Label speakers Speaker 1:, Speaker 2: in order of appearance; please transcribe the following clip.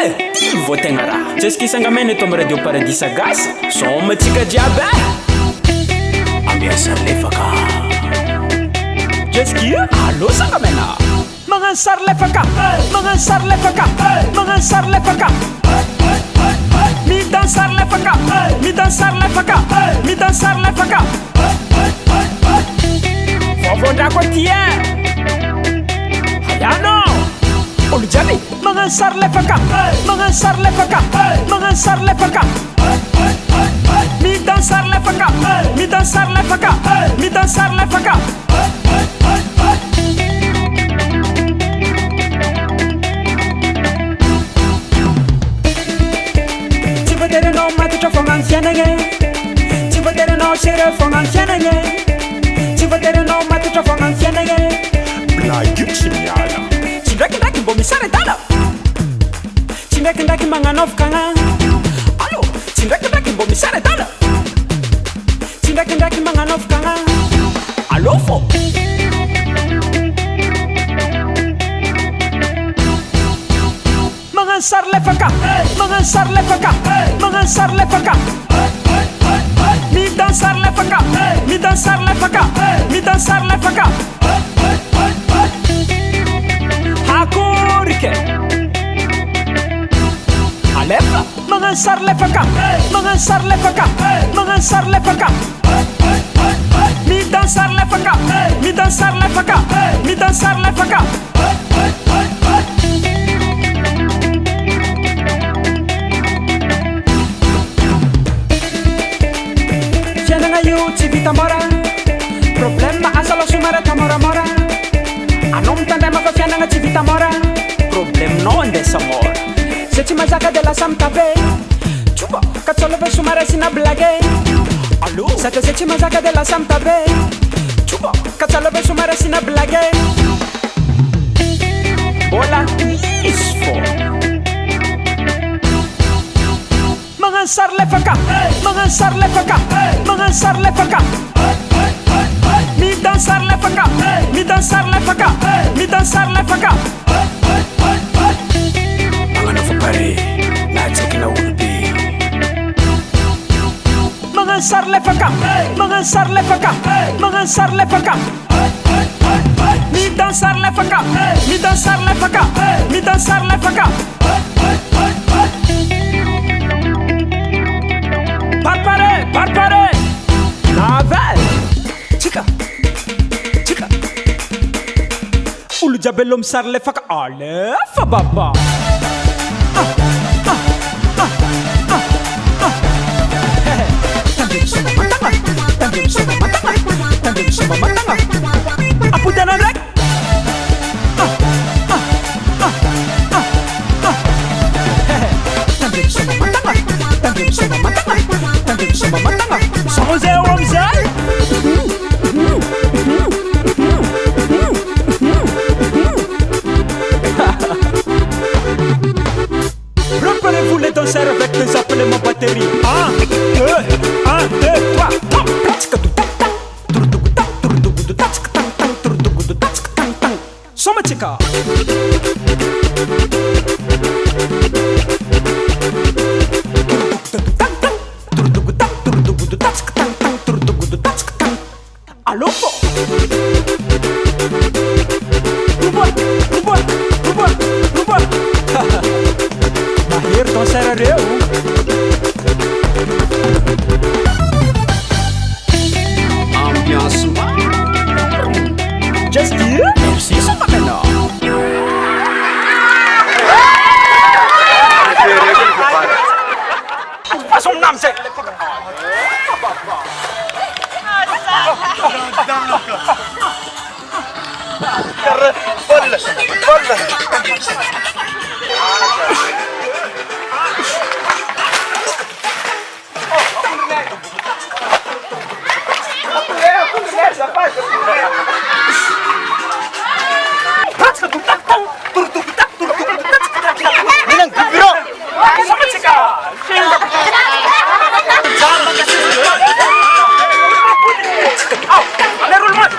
Speaker 1: Ty voategna raha jesik'isangamena eto amin'ny radio paradisa gasy somatsika jiaby ambiasa lefaka jeski allo sangamena magnano sary lefaka magnano sary lefaka magnano sary lefaka midan sary lefaka midan sary lefaka midan sary lefaka vovondrako aty hayano olo jiaby magnano sary lefaka magnano sary lefaka magnano sary lefaka midan sary lefaka midan sary lefaka midan sary lefaka tsy voateranao matatra fognano fiainagna tsy voateranao sera fognano fiainagna tsy voateranao matatra fognano fiainagna blague tsy miala tsy ndraikindraiky mbô misara dala tsy ndraikindraiky magnanovakagna allo tsy ndraikindraiky mbô misara dala tsy ndraikindraiky magnanovakagna allo fô magnano sary lefaka magnano sary lefaka magnano sary lefaka midan sary lefaka midan sary lefaka midan sary lefaka hakorike alefa magnano sary lefaka magnano sary lefaka magnano sary lefaka midan sary lefaka midan sary lefaka midan sary lefaka fiainagna io tsy vita mora problème asala somara tamoramora anao mitandrema fa fiainagna tsy vita mora problemenao andesa mora se tsy mazaka de lasa mitabe tsoba ka tsolova somara sina blage allo satria se tsy mazaka de lasa mitabe tsoba ka tsolova somara sina blage mbola izy fô magnano sary lefaka magnano sary lefaka magnano sary lefaka midan sary lefaka midan sary lefaka midan sary lefaka magnano fapare nahatsakina olobe magnano sary lefaka magnano sary lefaka magnano sary lefaka midan sary lefaka midan sary lefaka midan sary lefaka parpare navel chika chika olo jiaby aloha misary lefaka alefa baba tandremisomamantagna apodana ndraiky tandremisomamantagna sao zay ao amizay Préparez-vous les danseurs avec des appels en batterie 1, 2, 3, Somatika allo fô ruba mahery danseur reo ambiance maro just merci sangamena façon nam zay Roulement